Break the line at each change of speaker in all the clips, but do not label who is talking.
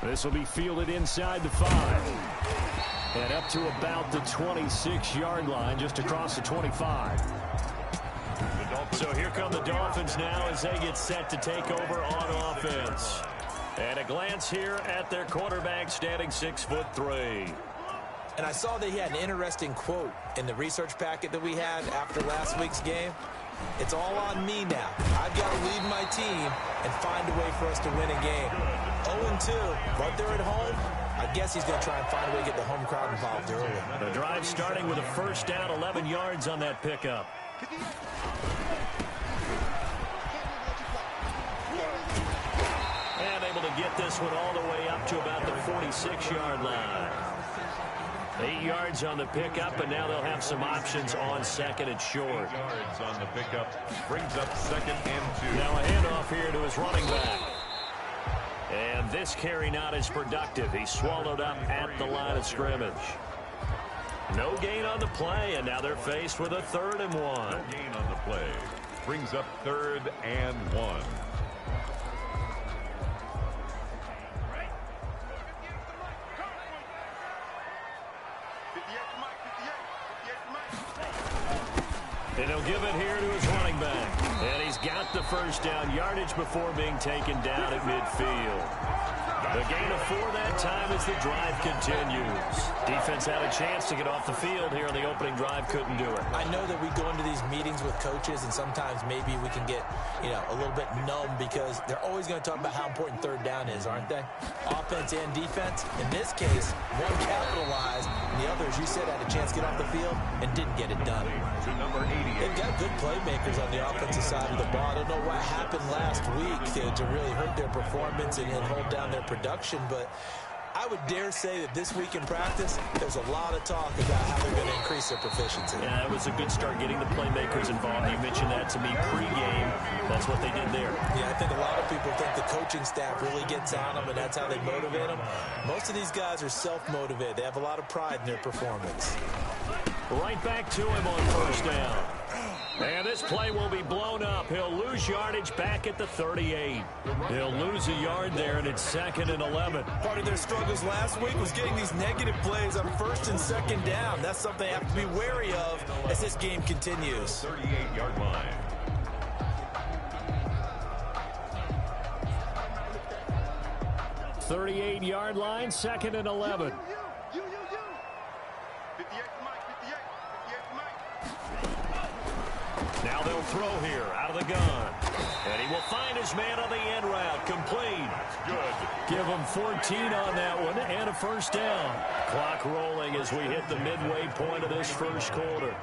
This will be fielded inside the 5. And up to about the 26-yard line, just across the 25. So here come the Dolphins now as they get set to take over on offense. And a glance here at their quarterback standing 6'3".
And I saw that he had an interesting quote in the research packet that we had after last week's game. It's all on me now. I've got to lead my team and find a way for us to win a game. 0-2, but they're at home. I guess he's going to try and find a way to get the home crowd involved early.
The drive starting with a first down, 11 yards on that pickup. And able to get this one all the way up to about the 46-yard line. 8 yards on the pickup, and now they'll have some options on second and short.
8 yards on the pickup brings up 2nd and 2.
Now a handoff here to his running back. And this carry not as productive. He's swallowed up at the line of scrimmage. No gain on the play, and now they're faced with a 3rd and 1.
No gain on the play. Brings up 3rd and 1.
And he'll give it here to his running back. And he's got the first down, yardage before being taken down at midfield. The gain of 4 that time as the drive continues. Defense had a chance to get off the field here on the opening drive, couldn't do it.
I know that we go into these meetings with coaches, and sometimes maybe we can get, a little bit numb because they're always going to talk about how important 3rd down is, aren't they? Offense and defense. In this case, one capitalized, and the other, as you said, had a chance to get off the field and didn't get it done.
To number 88.
They've got good playmakers on the offensive side of the ball. I don't know what happened last week to really hurt their performance and hold down their production, but I would dare say that this week in practice, there's a lot of talk about how they're going to increase their proficiency.
Yeah, it was a good start getting the playmakers involved. You mentioned that to me pregame. That's what they did there.
Yeah, I think a lot of people think the coaching staff really gets on them, and that's how they motivate them. Most of these guys are self-motivated. They have a lot of pride in their performance.
Right back to him on first down. And this play will be blown up. He'll lose yardage back at the 38. He'll lose a yard there, and it's 2nd and 11.
Part of their struggles last week was getting these negative plays on 1st and 2nd down. That's something they have to be wary of as this game continues.
38-yard line.
.38-yard line, 2nd and 11. Now they'll throw here out of the gun. And he will find his man on the end route. Complete.
Good.
Give him 14 on that one and a first down. Clock rolling as we hit the midway point of this first quarter.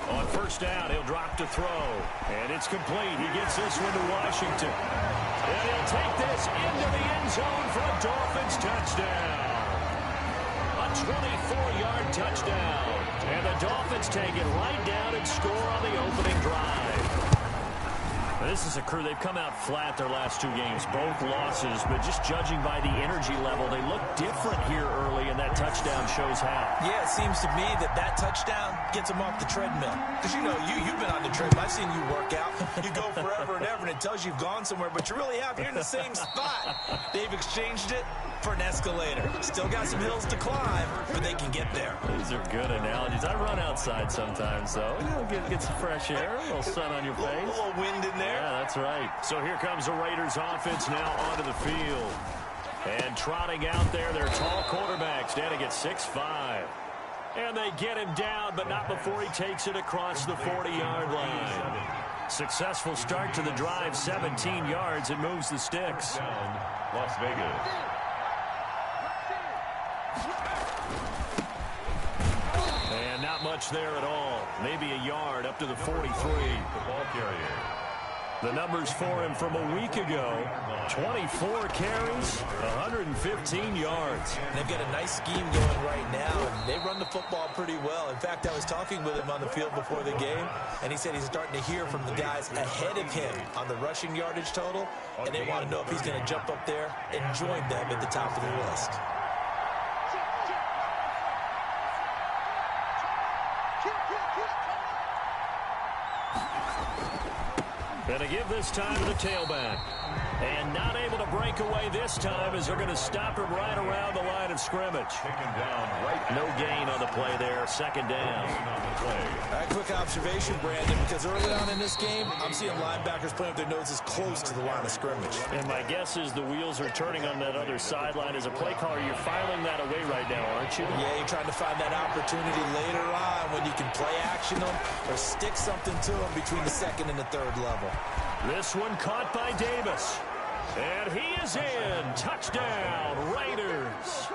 On first down, he'll drop to throw. And it's complete. He gets this one to Washington. And he'll take this into the end zone for a Dolphins touchdown. A 24-yard touchdown. And the Dolphins take it right down and score on the opening drive. This is a crew. They've come out flat their last 2 games, both losses, but just judging by the energy level, they look different here early, and that touchdown shows how.
Yeah, it seems to me that touchdown gets them off the treadmill. Because, you've been on the treadmill. I've seen you work out. You go forever and ever, and it tells you you've gone somewhere, but you really have. You're in the same spot. They've exchanged it for an escalator. Still got some hills to climb, but they can get there.
These are good analogies. I run outside sometimes, though. Get some fresh air, a little sun on your face.
A little wind in there.
Yeah, that's right. So here comes the Raiders offense now onto the field. And trotting out there, their tall quarterback standing at 6'5". And they get him down, but not before he takes it across the 40-yard line. Successful start to the drive, 17 yards, and moves the sticks.
Down, Las Vegas.
And not much there at all. Maybe a yard up to the 43.
The ball carrier.
The numbers for him from a week ago, 24 carries, 115 yards.
And they've got a nice scheme going right now, and they run the football pretty well. In fact, I was talking with him on the field before the game, and he said he's starting to hear from the guys ahead of him on the rushing yardage total, and they want to know if he's going to jump up there and join them at the top of the list.
Going to give this time to the tailback. And not able to break away this time as they're going to stop him right around the line of scrimmage.
Taken down right.
No gain on the play there. Second down.
A quick observation, Brandon, because early on in this game, I'm seeing linebackers playing with their noses close to the line of scrimmage.
And my guess is the wheels are turning on that other sideline. As a play caller, you're filing that away right now, aren't you?
Yeah, you're trying to find that opportunity later on when you can play action them or stick something to them between the second and the third level.
This one caught by Davis. And he is in. Touchdown, Raiders.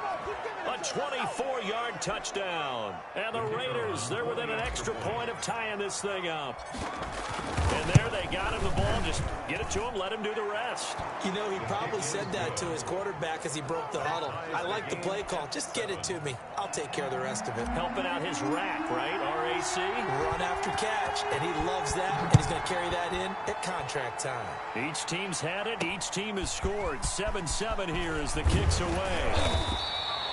A 24-yard touchdown. And the Raiders, they're within an extra point of tying this thing up. And there they got him the ball. Just get it to him, let him do the rest.
You know, he probably said that to his quarterback as he broke the huddle. I like the play call. Just get it to me. I'll take care of the rest of it.
Helping out his rack, right? RAC.
Run after catch, and he loves that, and he's going to carry that in at contract time.
Each team's had it. Each team has scored. 7-7 here as the kick's away.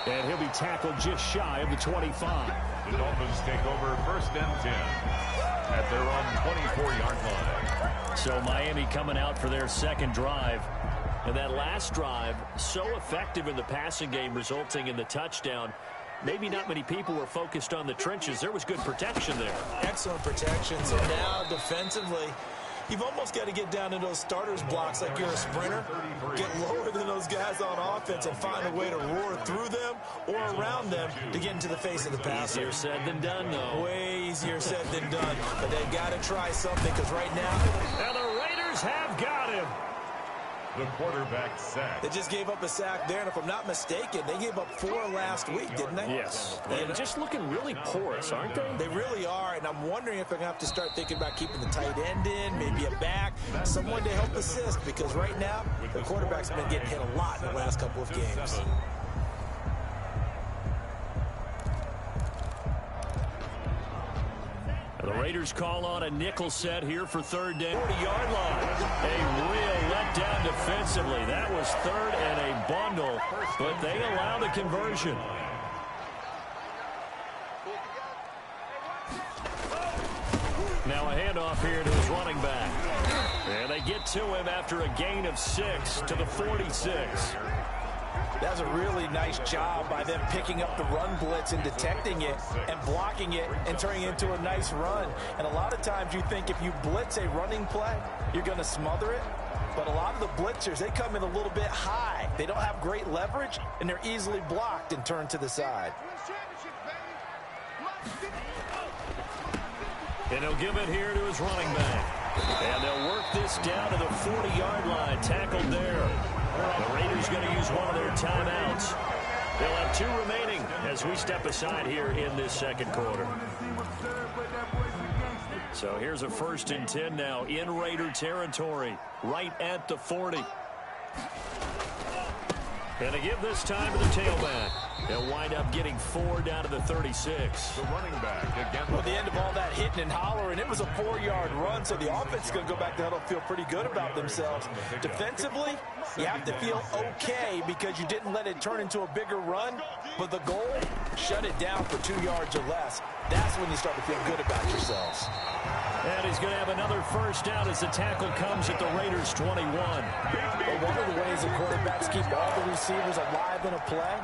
And he'll be tackled just shy of the 25.
The Dolphins take over 1st and 10 at their own 24-yard line.
So Miami coming out for their second drive. And that last drive, so effective in the passing game, resulting in the touchdown. Maybe not many people were focused on the trenches. There was good protection there.
Excellent protection. So now defensively, you've almost got to get down to those starters blocks like you're a sprinter. Get lower than those guys on offense and find a way to roar through them or around them to get into the face of the passer.
Easier said than done, though.
Way easier said than done. But they've got to try something because right now,
and the Raiders have got him.
The quarterback sack.
They just gave up a sack there, and if I'm not mistaken, they gave up 4 last week, didn't they?
Yes. And just looking really porous, aren't they?
They really are, and I'm wondering if they're going to have to start thinking about keeping the tight end in, maybe a back, someone to help assist, because right now, the quarterback's been getting hit a lot in the last couple of games.
The Raiders call on a nickel set here for third down. 40-yard line. A real letdown defensively. That was third and a bundle, but they allow the conversion. Now a handoff here to his running back. And they get to him after a gain of 6 to the 46.
That was a really nice job by them picking up the run blitz and detecting it and blocking it and turning it into a nice run. And a lot of times you think if you blitz a running play, you're going to smother it. But a lot of the blitzers, they come in a little bit high. They don't have great leverage, and they're easily blocked and turned to the side.
And he'll give it here to his running back. And they'll work this down to the 40-yard line. Tackled there. The Raiders going to use one of their timeouts. They'll have 2 remaining as we step aside here in this second quarter. So here's a 1st and 10 now in Raider territory, right at the 40. And to give this time to the tailback. They'll wind up getting 4 down to the 36.
The running back again.
Well, at the end of all that hitting and hollering, it was a 4-yard run, so the offense is going to go back to huddle, feel pretty good about themselves. Defensively, you have to feel okay because you didn't let it turn into a bigger run, but the goal, shut it down for 2 yards or less. That's when you start to feel good about yourselves.
And he's going to have another 1st down as the tackle comes at the Raiders' 21.
But one of the ways the quarterbacks keep all the receivers alive in a play,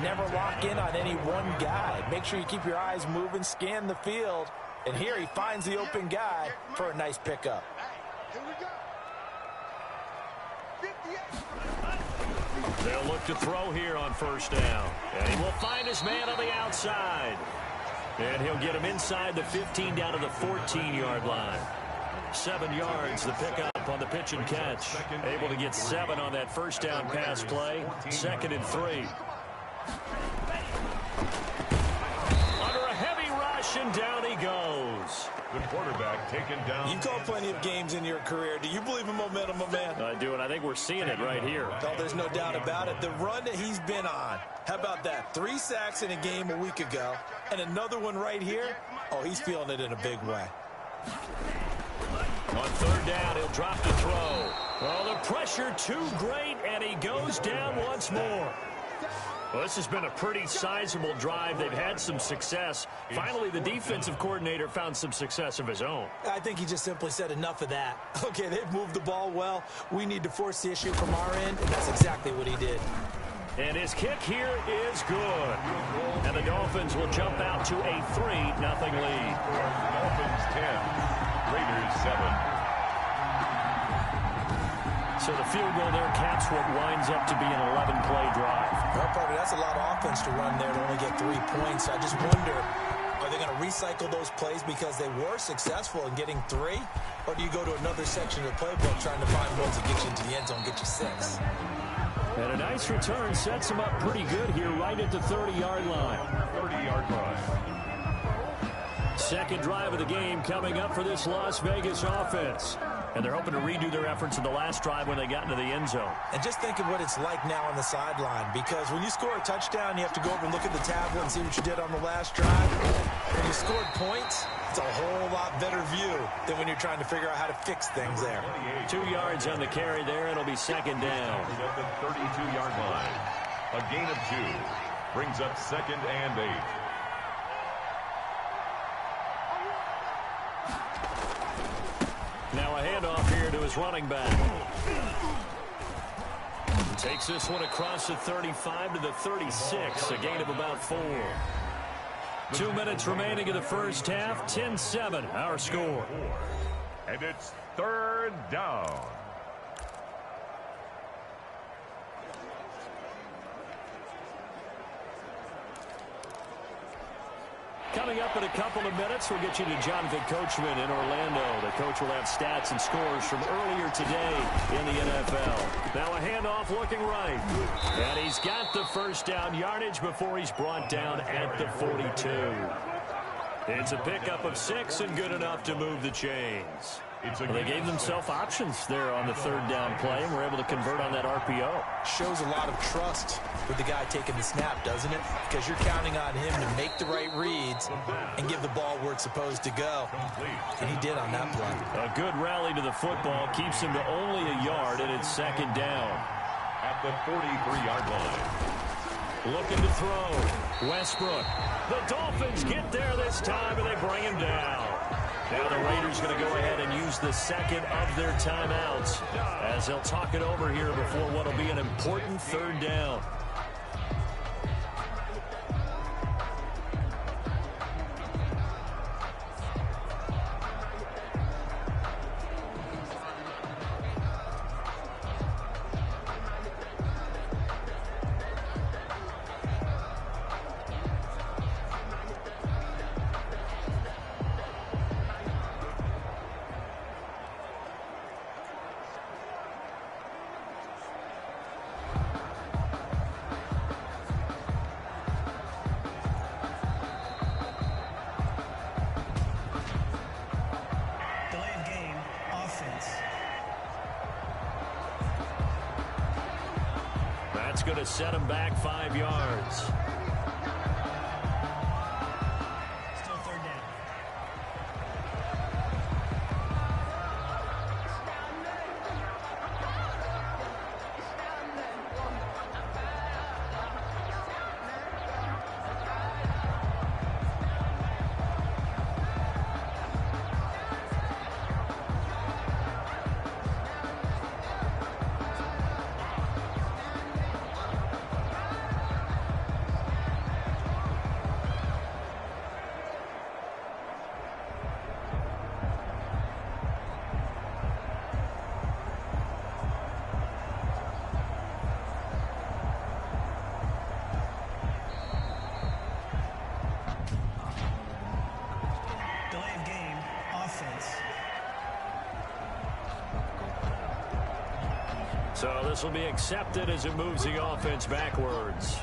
never lock in on any one guy. Make sure you keep your eyes moving, scan the field. And here he finds the open guy for a nice pickup.
They'll look to throw here on 1st down. And he will find his man on the outside. And he'll get him inside the 15 down to the 14-yard line. 7 yards, the pickup on the pitch and catch. Able to get 7 on that 1st down pass play. 2nd and 3. Under a heavy rush, and down he goes.
The quarterback taken down.
You've called plenty of games in your career. Do you believe in momentum, my man?
I do, and I think we're seeing it right here.
Oh, there's no doubt about it. The run that he's been on. How about that? 3 sacks in a game a week ago, and another one right here. Oh, he's feeling it in a big way.
On 3rd down, he'll drop to throw. Oh, the pressure too great, and he goes down once more. Well, this has been a pretty sizable drive. They've had some success. Finally, the defensive coordinator found some success of his own.
I think he just simply said enough of that. Okay, they've moved the ball well. We need to force the issue from our end, and that's exactly what he did.
And his kick here is good. And the Dolphins will jump out to a 3-0 lead.
Dolphins 10, Raiders 7.
So the field goal there caps what winds up to be an 11-play drive.
Well, probably that's a lot of offense to run there to only get 3 points. I just wonder, are they going to recycle those plays because they were successful in getting 3? Or do you go to another section of the playbook trying to find ones that get you into the end zone and get you 6?
And a nice return sets him up pretty good here right at the 30-yard line.
30-yard line.
Second drive of the game coming up for this Las Vegas offense. And they're hoping to redo their efforts in the last drive when they got into the end zone.
And just think of what it's like now on the sideline, because when you score a touchdown, you have to go over and look at the tablet and see what you did on the last drive. When you scored points, it's a whole lot better view than when you're trying to figure out how to fix things there.
2 yards on the carry there. It'll be second down.
At the 32-yard line. A gain of 2 brings up 2nd and 8.
Now a handoff here to his running back. Takes this one across the 35 to the 36. A gain of about 4. 2 minutes remaining in the first half. 10-7 our score.
And it's 3rd down.
Coming up in a couple of minutes, we'll get you to Jonathan Coachman in Orlando. The coach will have stats and scores from earlier today in the NFL. Now a handoff looking right. And he's got the first down yardage before he's brought down at the 42. It's a pickup of 6 and good enough to move the chains. Well, they gave themselves options there on the 3rd down play and were able to convert on that RPO.
Shows a lot of trust with the guy taking the snap, doesn't it? Because you're counting on him to make the right reads and give the ball where it's supposed to go. And he did on that play.
A good rally to the football keeps him to only a yard, and it's 2nd down.
At the 43-yard line.
Looking to throw. Westbrook. The Dolphins get there this time, and they bring him down. Now the Raiders going to go ahead and use the second of their timeouts as they'll talk it over here before what will be an important 3rd down. That's going to set him back 5 yards.
Still 3rd down.
So this will be accepted as it moves the offense backwards.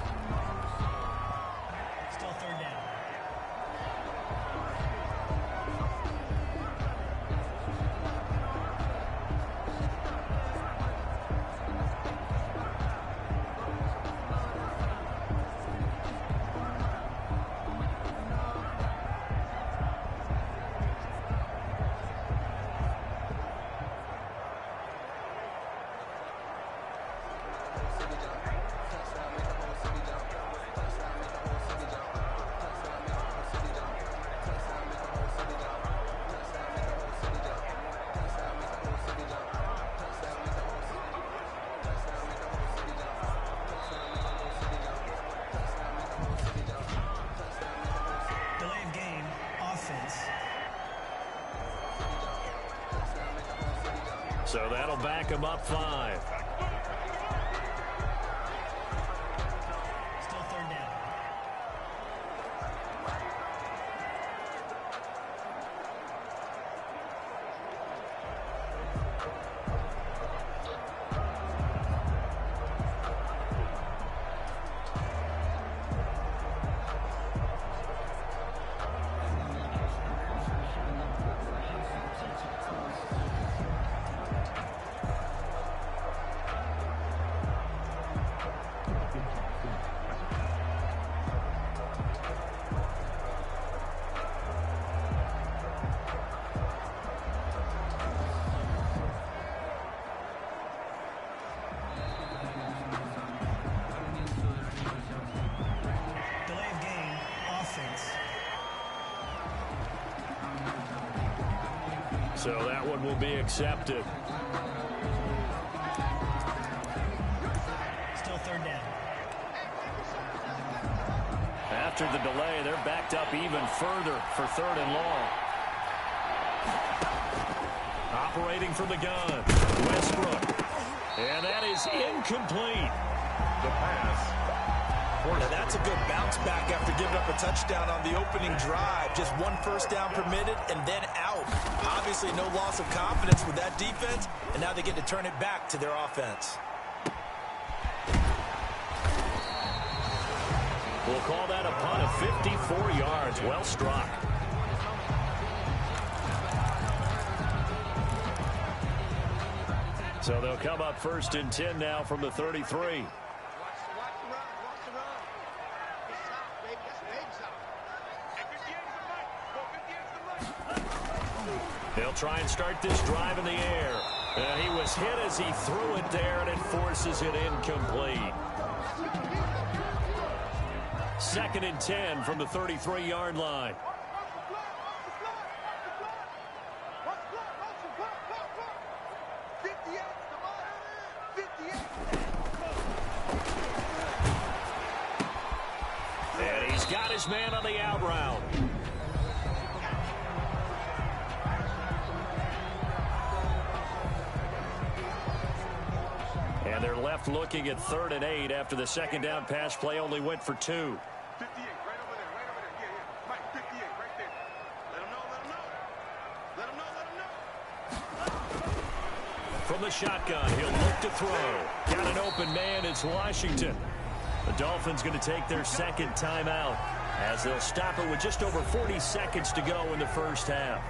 Still 3rd down.
So that'll back him up 5.
Still third down.
So that one will be accepted.
Still third down.
After the delay, they're backed up even further for 3rd and long. Operating from the gun, Westbrook. And that is incomplete.
The pass.
Now that's a good bounce back after giving up a touchdown on the opening drive. Just 1 first down permitted and then out. Obviously no loss of confidence with that defense, and now they get to turn it back to their offense.
We'll call that a punt of 54 yards. Well struck. So they'll come up 1st and 10 now from the 33. They'll try and start this drive in the air. And he was hit as he threw it there, and it forces it incomplete. 2nd and 10 from the 33-yard line. And he's got his man on the out route. And they're left looking at 3rd and 8 after the 2nd down pass play only went for 2.
58, right over there, right over there. Yeah. Mike, 58, right there. Let him know.
From the shotgun, he'll look to throw. Got an open man, it's Washington. The Dolphins going to take their 2nd timeout as they'll stop it with just over 40 seconds to go in the first half.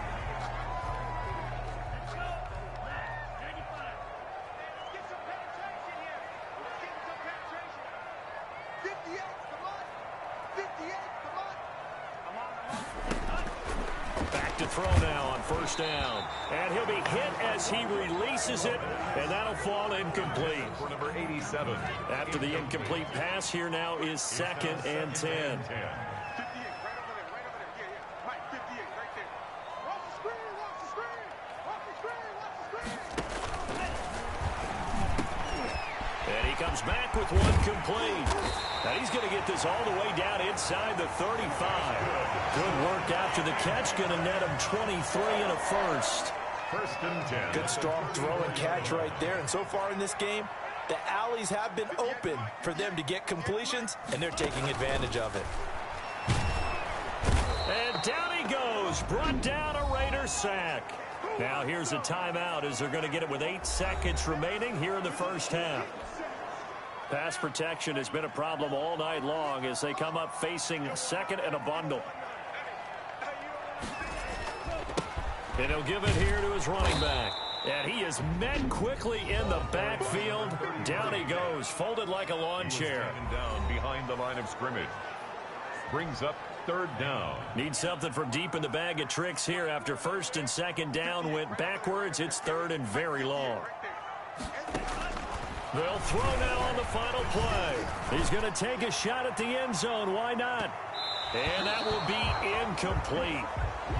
Back to throw now on 1st down. And he'll be hit as he releases it, and that'll fall incomplete.
For number 87.
After the incomplete pass, here now is 2nd and 10.
58, right over there, right over there. Yeah. Mike, 58, right there. Watch the screen, watch the screen. Watch the screen, watch the screen.
And he comes back with one complete. Now he's going to get this all the way down inside the 35. Good work after the catch. Going to net him 23 and a first.
1st and 10.
Good strong throw and catch right there. And so far in this game, the alleys have been open for them to get completions, and they're taking advantage of it.
And down he goes. Brought down a Raider sack. Now here's a timeout as they're going to get it with 8 seconds remaining here in the first half. Pass protection has been a problem all night long as they come up facing 2nd and a bundle. And he'll give it here to his running back. And he is met quickly in the backfield. Down he goes, folded like a lawn chair.
Down behind the line of scrimmage. Brings up 3rd down.
Need something from deep in the bag of tricks here after 1st and 2nd down went backwards. It's 3rd and very long. They'll throw now on the final play. He's going to take a shot at the end zone. Why not? And that will be incomplete.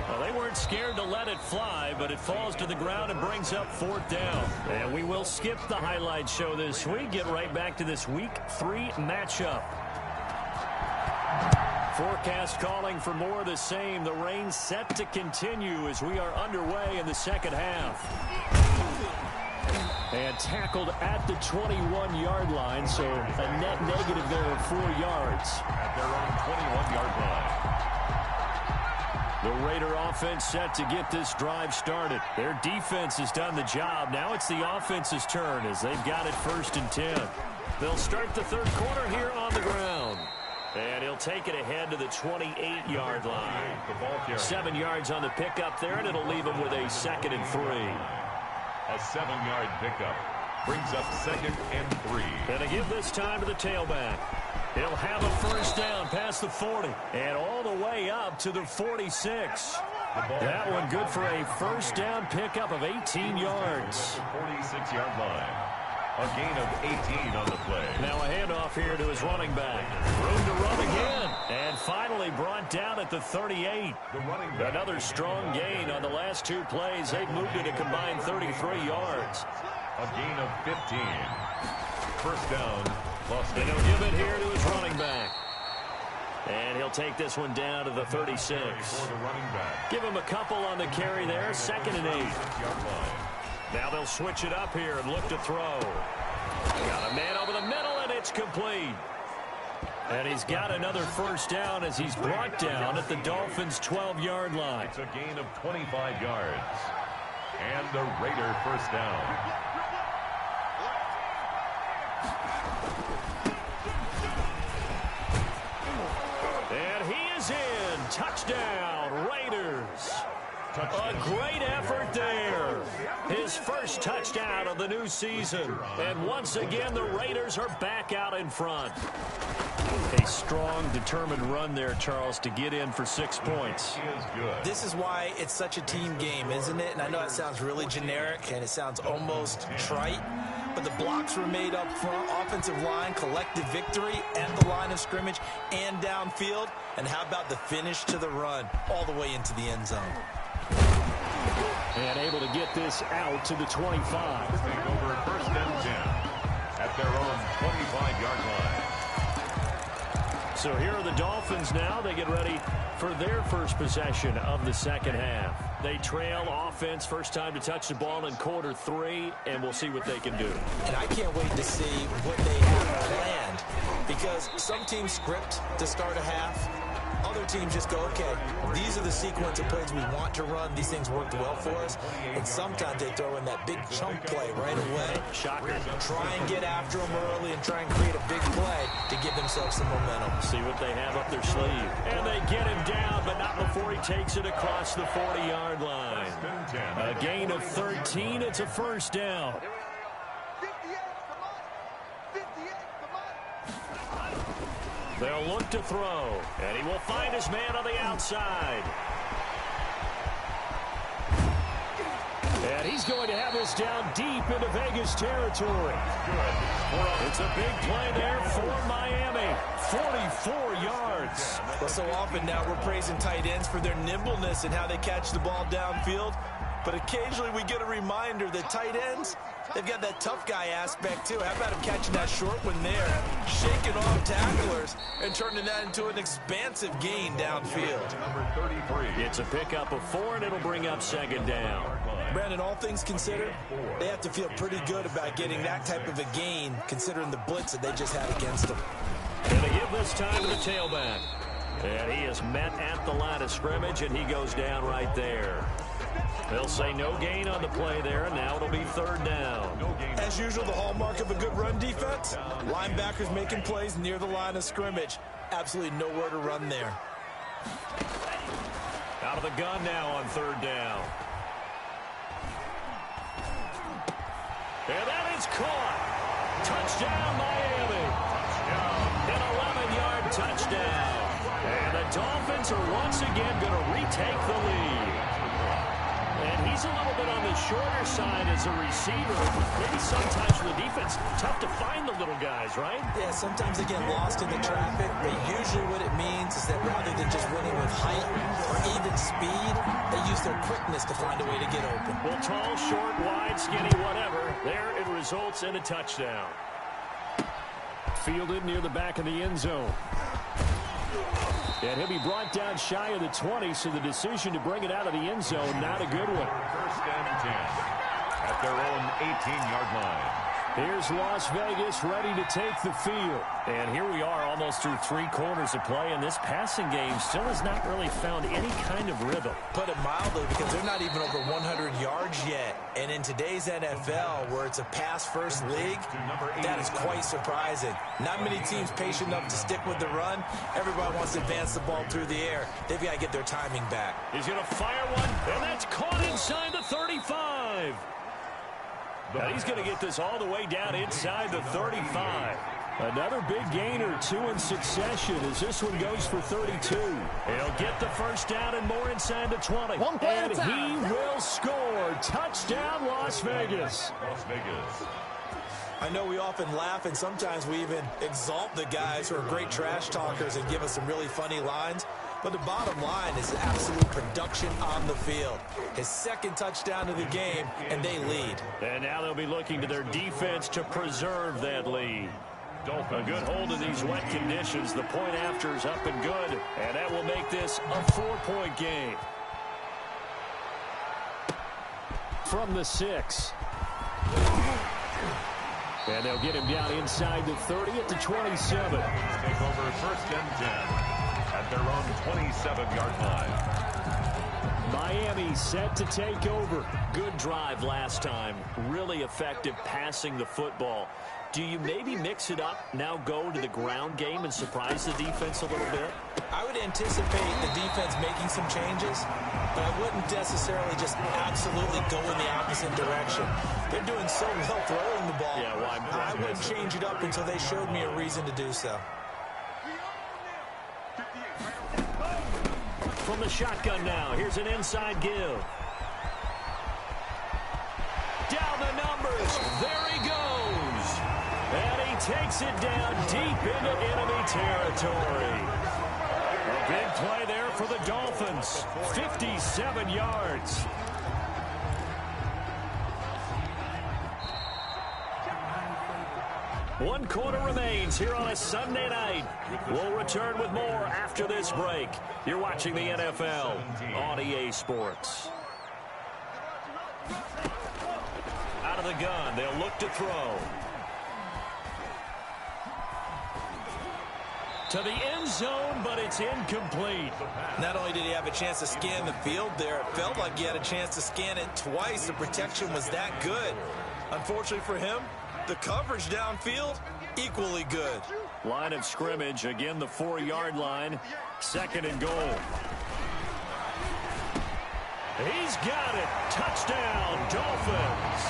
Well, they weren't scared to let it fly, but it falls to the ground and brings up 4th down. And we will skip the highlight show this week. Get right back to this Week 3 matchup. Forecast calling for more of the same. The rain set to continue as we are underway in the 2nd half. And tackled at the 21-yard line, so a net negative there of 4 yards.
At their own 21-yard line.
The Raider offense set to get this drive started. Their defense has done the job. Now it's the offense's turn as they've got it 1st and 10. They'll start the 3rd quarter here on the ground. And he'll take it ahead to the 28-yard line. 7 yards on the pickup there, and it'll leave him with a 2nd and 3.
A 7-yard pickup brings up 2nd and 3.
And to give this time to the tailback. He'll have a 1st down past the 40 and all the way up to the 46. That one good for a 1st down pickup of 18 yards.
46-yard line. A gain of 18 on the play.
Now a handoff here to his running back. Room to run again. And finally brought down at the 38. Another strong gain on the last 2 plays. They've moved it a combined 33 yards.
A gain of 15. 1st down.
And he'll give it here to his running back. And he'll take this one down to the 36. Give him a couple on the carry there. 2nd and 8. Now they'll switch it up here and look to throw. Got a man over the middle, and it's complete. And he's got another 1st down as he's brought down at the Dolphins' 12-yard line.
It's a gain of 25 yards. And the Raider 1st down.
And he is in. Touchdown, Raiders. A great effort there. His 1st touchdown of the new season. And once again, the Raiders are back out in front. A strong, determined run there, Charles, to get in for 6 points.
This is why it's such a team game, isn't it? And I know it sounds really generic and it sounds almost trite, but the blocks were made up front, offensive line, collective victory at the line of scrimmage and downfield. And how about the finish to the run all the way into the end zone?
And able to get this out to the 25.
Take over 1st and 10 at their own 25-yard line.
So here are the Dolphins now. They get ready for their 1st possession of the 2nd half. They trail offense, 1st time to touch the ball in quarter 3, and we'll see what they can do.
And I can't wait to see what they have planned, because some teams script to start a half. Other teams just go, okay, these are the sequence of plays we want to run. These things worked well for us. And sometimes they throw in that big chunk play right away.
Shocker.
Try and get after them early and try and create a big play to give themselves some momentum.
See what they have up their sleeve. And they get him down, but not before he takes it across the 40-yard line. A gain of 13. It's a 1st down.
58, come on. 58, come on.
They'll look to throw, and he will find his man on the outside. And he's going to have this down deep into Vegas territory. It's a big play there for Miami. 44 yards.
Well, so often now we're praising tight ends for their nimbleness and how they catch the ball downfield. But occasionally we get a reminder that tight ends, they've got that tough guy aspect too. How about him catching that short one there, shaking off tacklers, and turning that into an expansive gain downfield.
Number 33.
It's a pickup of 4, and it'll bring up 2nd down.
Brandon, all things considered, they have to feel pretty good about getting that type of a gain, considering the blitz that they just had against them.
And they give this time to the tailback. And he is met at the line of scrimmage, and he goes down right there. They'll say no gain on the play there, and now it'll be 3rd down.
As usual, the hallmark of a good run defense, linebackers making plays near the line of scrimmage. Absolutely nowhere to run there.
Out of the gun now on 3rd down. And that is caught. Touchdown, Miami. An 11-yard touchdown. And the Dolphins are once again going to retake the lead. And he's a little bit on the shorter side as a receiver. Maybe sometimes for the defense, tough to find the little guys, right?
Yeah, sometimes they get lost in the traffic, but usually what it means is that rather than just winning with height or even speed, they use their quickness to find a way to get open.
Well, tall, short, wide, skinny, whatever. There it results in a touchdown. Fielded near the back of the end zone. And he'll be brought down shy of the 20, so the decision to bring it out of the end zone, not a good one.
1st and at their own 18-yard line.
Here's Las Vegas ready to take the field. And here we are almost through 3 quarters of play, and this passing game still has not really found any kind of rhythm.
Put it mildly, because they're not even over 100 yards yet. And in today's NFL, where it's a pass-first league, that is quite surprising. Not many teams patient enough to stick with the run. Everybody wants to advance the ball through the air. They've got to get their timing back.
He's going to fire one, and that's caught inside the 35. Now he's going to get this all the way down inside the 35. Another big gain or 2 in succession as this one goes for 32. He'll get the first down and more inside the 20. And he will score. Touchdown, Las Vegas.
Las Vegas.
I know we often laugh, and sometimes we even exalt the guys who are great trash talkers and give us some really funny lines. But the bottom line is absolute production on the field. His second touchdown of the game, and they lead.
And now they'll be looking to their defense to preserve that lead. A good hold of these wet conditions. The point after is up and good, and that will make this a 4-point game. From the 6. And they'll get him down inside the 30 at the 27.
Take over first and 10 at their own 27-yard line.
Miami set to take over. Good drive last time. Really effective passing the football. Do you maybe mix it up, now go to the ground game and surprise the defense a little bit?
I would anticipate the defense making some changes, but I wouldn't necessarily just absolutely go in the opposite direction. They're doing so well throwing the ball.
Yeah, well,
I wouldn't change it up until they showed me a reason to do so.
From the shotgun now, here's an inside give. Down the numbers, there he goes. And he takes it down deep into enemy territory. A big play there for the Dolphins. 57 yards. One quarter remains here on a Sunday night. We'll return with more after this break. You're watching the NFL on EA Sports. Out of the gun, they'll look to throw. To the end zone, but it's incomplete.
Not only did he have a chance to scan the field there, it felt like he had a chance to scan it twice. The protection was that good. Unfortunately for him, the coverage downfield, equally good.
Line of scrimmage, again the 4-yard line. 2nd and goal. He's got it. Touchdown, Dolphins.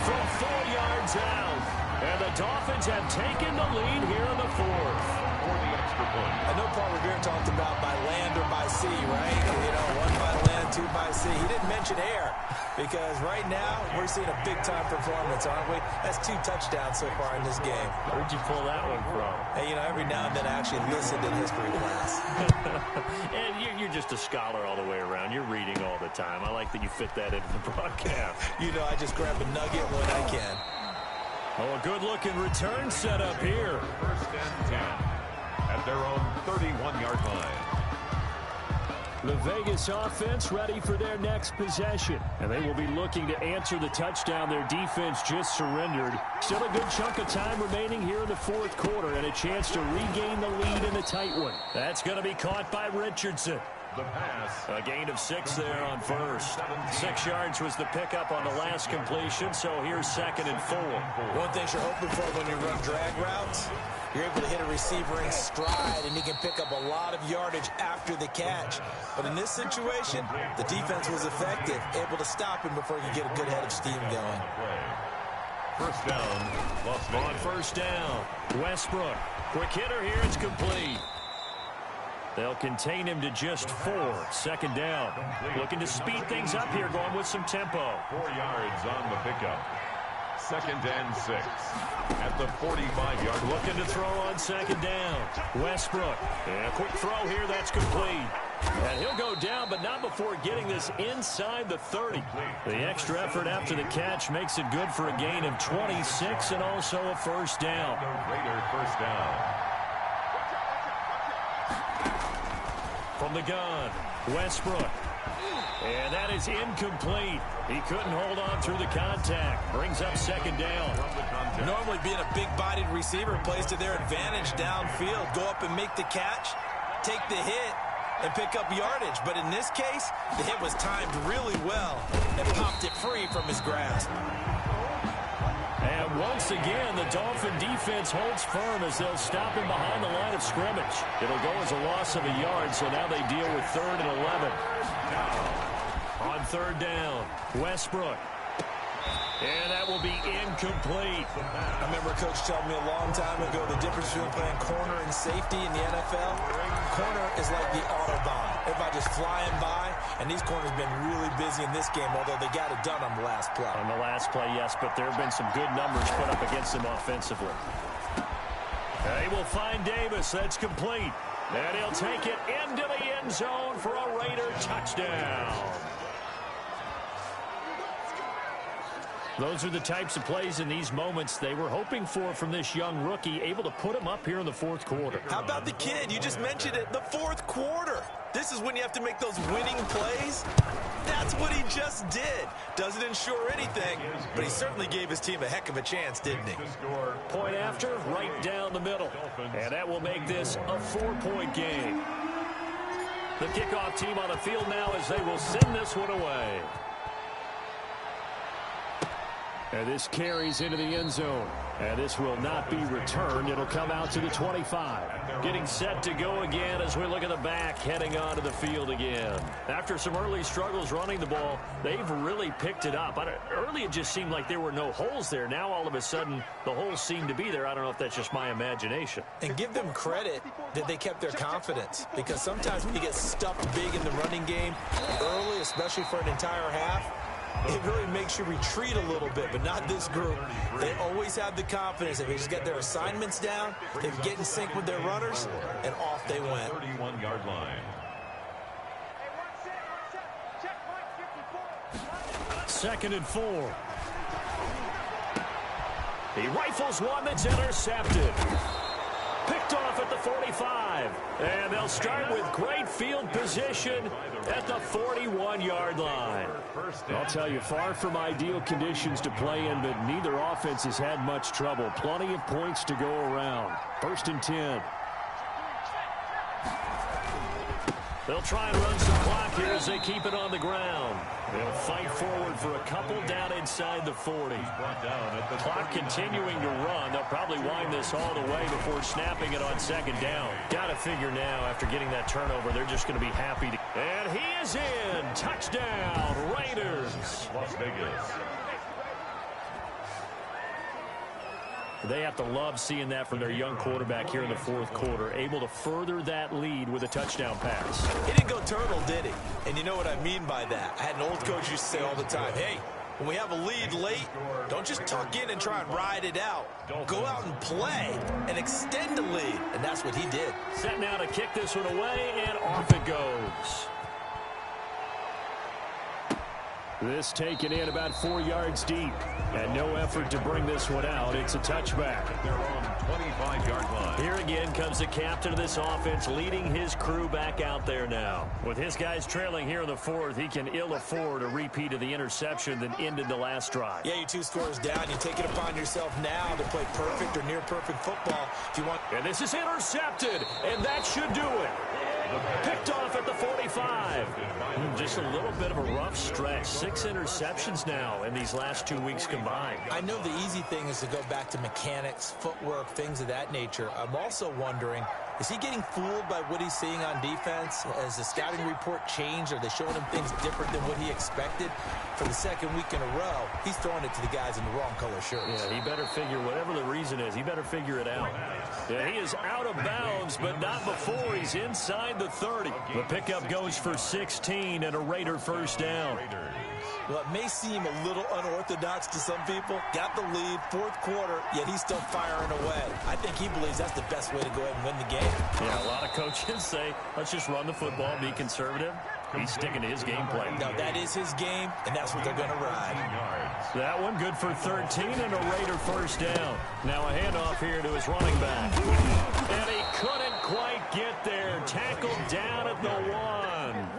From 4 yards out. And the Dolphins have taken the lead here in the 4th.
For the extra point.
I know Paul Revere talked about by land or by sea, right? You know, 1 by land, 2 by sea. He didn't mention air because right now we're seeing a big-time performance, aren't we? That's 2 touchdowns so far in this game.
Where'd you pull that one from?
Hey, you know, every now and then I actually listened in history class.
And you're just a scholar all the way around. You're reading all the time. I like that you fit that into the broadcast.
You know, I just grab a nugget when I can.
Oh, a good-looking return set up here.
First and 10 at their own 31-yard line.
The Vegas offense ready for their next possession. And they will be looking to answer the touchdown their defense just surrendered. Still a good chunk of time remaining here in the 4th quarter and a chance to regain the lead in a tight one. That's going to be caught by Richardson.
The pass.
A gain of 6 there on first. 6 yards was the pickup on the last completion, so here's 2nd and 4.
One thing you're hoping for when you run drag routes, you're able to hit a receiver in stride, and he can pick up a lot of yardage after the catch. But in this situation, the defense was effective, able to stop him before he could get a good head of steam going.
First down, Las Vegas.
On first down, Westbrook. Quick hitter here, it's complete. They'll contain him to just 4. 2nd down. Looking to speed things up here, going with some tempo.
4 yards on the pickup. 2nd and 6 at the 45-yard line.
Looking to throw on 2nd down. Westbrook. And a quick throw here, that's complete. And he'll go down, but not before getting this inside the 30. The extra effort after the catch makes it good for a gain of 26 and also a first down.
Raider first down.
From the gun, Westbrook. And that is incomplete. He couldn't hold on through the contact. Brings up second down.
Normally being a big-bodied receiver plays to their advantage downfield. Go up and make the catch, take the hit, and pick up yardage. But in this case, the hit was timed really well and popped it free from his grasp.
And once again, the Dolphin defense holds firm as they'll stop him behind the line of scrimmage. It'll go as a loss of a yard, so now they deal with 3rd and 11. On 3rd down, Westbrook. And that will be incomplete.
I remember a coach telling me a long time ago the difference between playing corner and safety in the NFL. Corner is like the Autobahn. Everybody just flying by, and these corners have been really busy in this game, although they got it done on the last play.
On the last play, yes, but there have been some good numbers put up against them offensively. They will find Davis. That's complete. And he'll take it into the end zone for a Raider touchdown. Those are the types of plays in these moments they were hoping for from this young rookie, able to put him up here in the 4th quarter.
How about the kid? You just mentioned it, the 4th quarter. This is when you have to make those winning plays. That's what he just did. Doesn't ensure anything, but he certainly gave his team a heck of a chance, didn't he?
Point after, right down the middle. And that will make this a 4-point game. The kickoff team on the field now as they will send this one away. And this carries into the end zone. And this will not be returned. It'll come out to the 25. Getting set to go again as we look at the back heading onto the field again. After some early struggles running the ball, they've really picked it up. Early it just seemed like there were no holes there. Now all of a sudden the holes seem to be there. I don't know if that's just my imagination.
And give them credit that they kept their confidence, because sometimes when you get stuffed big in the running game early, especially for an entire half, it really makes you retreat a little bit, but not this group. They always have the confidence. If they just get their assignments down, they get in sync with their runners, and off they went.
31-yard line.
2nd and 4. He rifles one that's intercepted. Picked off at the 45. And they'll start with great field position at the 41-yard line. I'll tell you, far from ideal conditions to play in, but neither offense has had much trouble. Plenty of points to go around. 1st and 10. They'll try and run some clock here as they keep it on the ground. They'll fight forward for a couple down inside the 40. Clock continuing to run. They'll probably wind this all the way before snapping it on 2nd down. Got to figure now, after getting that turnover, they're just going to be happy to. And he is in. Touchdown, Raiders.
Las Vegas.
They have to love seeing that from their young quarterback here in the 4th quarter, able to further that lead with a touchdown pass.
He didn't go turtle, did he? And you know what I mean by that. I had an old coach used to say all the time, hey, when we have a lead late, don't just tuck in and try and ride it out. Go out and play and extend the lead. And that's what he did.
Set now to kick this one away, and off it goes. This taken in about 4 yards deep. And no effort to bring this one out. It's a touchback.
They're on 25-yard line.
Here again comes the captain of this offense, leading his crew back out there now. With his guys trailing here in the 4th, he can ill afford a repeat of the interception that ended the last drive.
Yeah, you're 2 scores down. You take it upon yourself now to play perfect or near perfect football if you want.
And this is intercepted, and that should do it. Picked off at the 45. Just a little bit of a rough stretch. 6 interceptions now in these last 2 weeks combined.
I know the easy thing is to go back to mechanics, footwork, things of that nature. I'm also wondering, is he getting fooled by what he's seeing on defense? Has the scouting report changed? Are they showing him things different than what he expected? For the 2nd week in a row, he's throwing it to the guys in the wrong color shirts.
Yeah, he better figure, whatever the reason is, he better figure it out. Yeah, he is out of bounds, but not before he's inside the 30. The pickup goes for 16 and a Raider 1st down.
Well, it may seem a little unorthodox to some people. Got the lead, 4th quarter, yet he's still firing away. I think he believes that's the best way to go ahead and win the game.
Yeah, a lot of coaches say, let's just run the football, be conservative. He's sticking to his game plan.
Now, that is his game, and that's what they're going to ride.
That one good for 13 and a Raider 1st down. Now a handoff here to his running back. And he couldn't quite get there. Tackled down at the 1.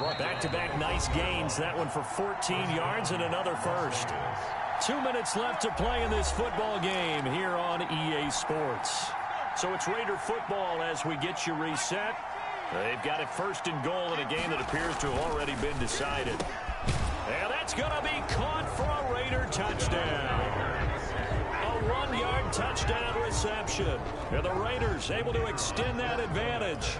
Back-to-back nice gains. That one for 14 yards and another first. 2 minutes left to play in this football game here on EA Sports. So it's Raider football as we get you reset. They've got it first and goal in a game that appears to have already been decided. And that's going to be caught for a Raider touchdown. A 1-yard touchdown reception. And the Raiders able to extend that advantage.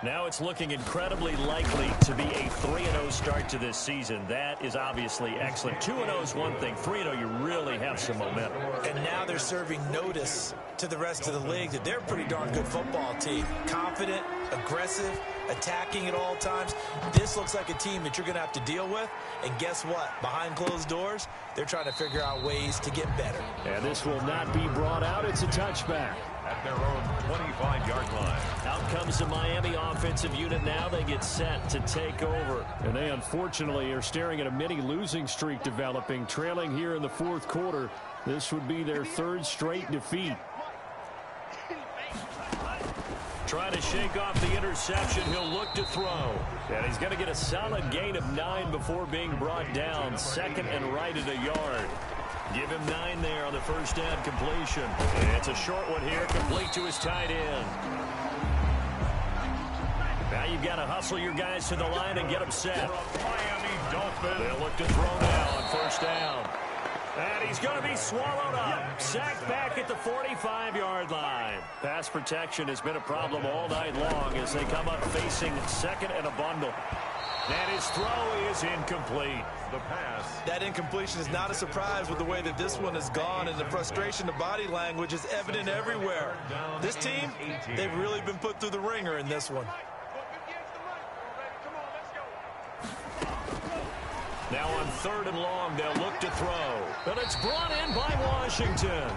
Now it's looking incredibly likely to be a 3-0 start to this season. That is obviously excellent. 2-0 is one thing. 3-0, you really have some momentum.
And now they're serving notice to the rest of the league that they're a pretty darn good football team. Confident, aggressive, attacking at all times. This looks like a team that you're going to have to deal with. And guess what? Behind closed doors, they're trying to figure out ways to get better.
And this will not be brought out. It's a touchback.
At their own 25-yard line.
Out comes the Miami offensive unit now. They get set to take over. And they unfortunately are staring at a mini losing streak developing, trailing here in the fourth quarter. This would be their third straight defeat. Trying to shake off the interception. He'll look to throw. And he's going to get a solid gain of 9 before being brought down. Second and right at a yard. Give him 9 there on the first down completion. And it's a short one here, complete to his tight end. Now you've got to hustle your guys to the line and get them set.
Miami Dolphins.
They'll look to throw now on first down. And he's going to be swallowed up. Sacked back at the 45-yard line. Pass protection has been a problem all night long as they come up facing second and a bundle. And his throw is incomplete.
The pass.
That incompletion is not a surprise with the way that this one has gone, and the frustration, the body language is evident everywhere. This team, they've really been put through the ringer in this one.
Now on third and long, they'll look to throw. But it's brought in by Washington.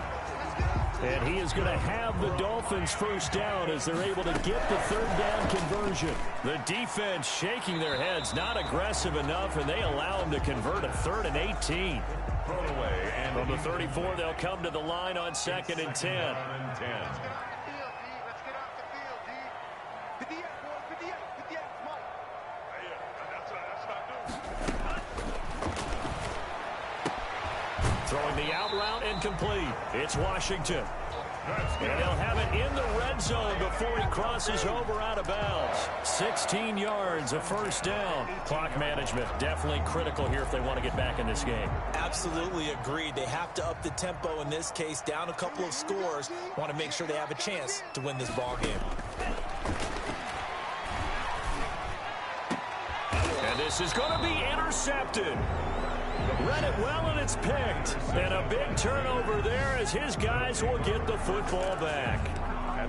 And he is going to have the Dolphins first down as they're able to get the third down conversion. The defense shaking their heads, not aggressive enough, and they allow him to convert a 3rd and 18.
Thrown away. And
from the 34, they'll come to the line on 2nd and 10. Throwing the out route incomplete. It's Washington. And they'll have it in the red zone before he crosses over out of bounds. 16 yards, a first down. Clock management definitely critical here if they want to get back in this game.
Absolutely agreed. They have to up the tempo in this case, down a couple of scores. Want to make sure they have a chance to win this ball game.
And this is going to be intercepted. Read it well, and it's picked. And a big turnover there as his guys will get the football back.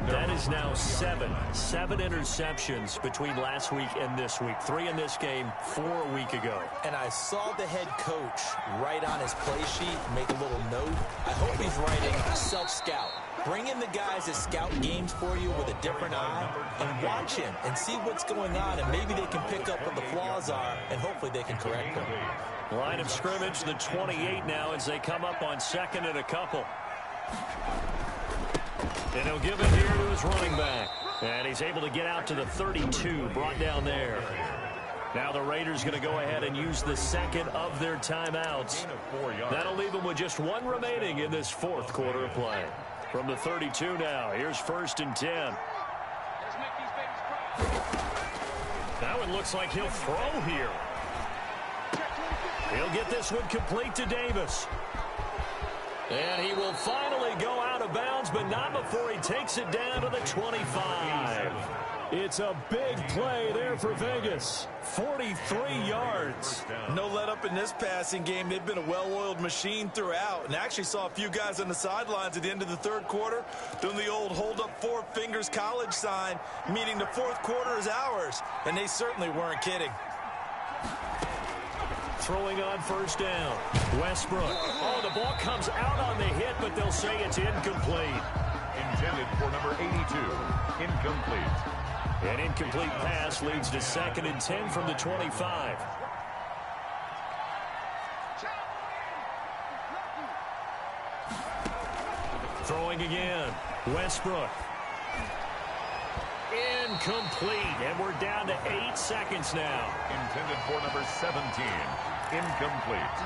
That is now 7 interceptions between last week and this week. 3 in this game, 4 a week ago.
And I saw the head coach write on his play sheet, make a little note. I hope he's writing self-scout. Bring in the guys that scout games for you with a different eye and watch him and see what's going on, and maybe they can pick up what the flaws are, and hopefully they can correct them.
Line of scrimmage, the 28 now as they come up on 2nd and a couple. And he'll give it here to his running back. And he's able to get out to the 32, brought down there. Now the Raiders going to go ahead and use the second of their timeouts. That'll leave them with just 1 remaining in this fourth quarter of play. From the 32 now, here's 1st and 10. That one looks like he'll throw here. He'll get this one complete to Davis. And he will finally go out of bounds, but not before he takes it down to the 25. It's a big play there for Vegas. 43 yards.
No let up in this passing game. They've been a well-oiled machine throughout. And actually saw a few guys on the sidelines at the end of the third quarter doing the old hold up 4 fingers college sign, meaning the fourth quarter is ours. And they certainly weren't kidding.
Throwing on first down. Westbrook. Oh, the ball comes out on the hit, but they'll say it's incomplete.
Intended for number 82. Incomplete.
An incomplete pass leads to 2nd and 10 from the 25. Throwing again. Westbrook. incomplete, and we're down to 8 seconds now.
Intended for number 17. Incomplete.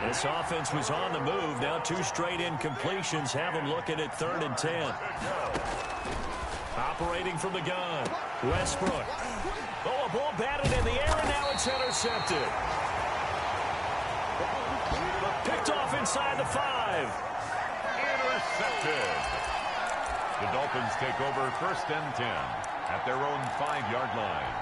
This offense was on the move. Now 2 straight incompletions have them looking at 3rd and 10. Operating from the gun, Westbrook. Oh, a ball batted in the air, and now it's intercepted. Picked off inside the 5.
Intercepted. The Dolphins take over 1st and 10 at their own 5-yard line.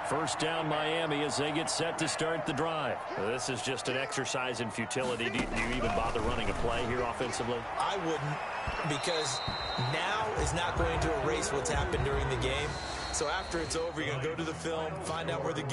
First down, Miami, as they get set to start the drive. This is just an exercise in futility. Do you even bother running a play here offensively?
I wouldn't, because now is not going to erase what's happened during the game. So after it's over, you're going to go to the film, find out where the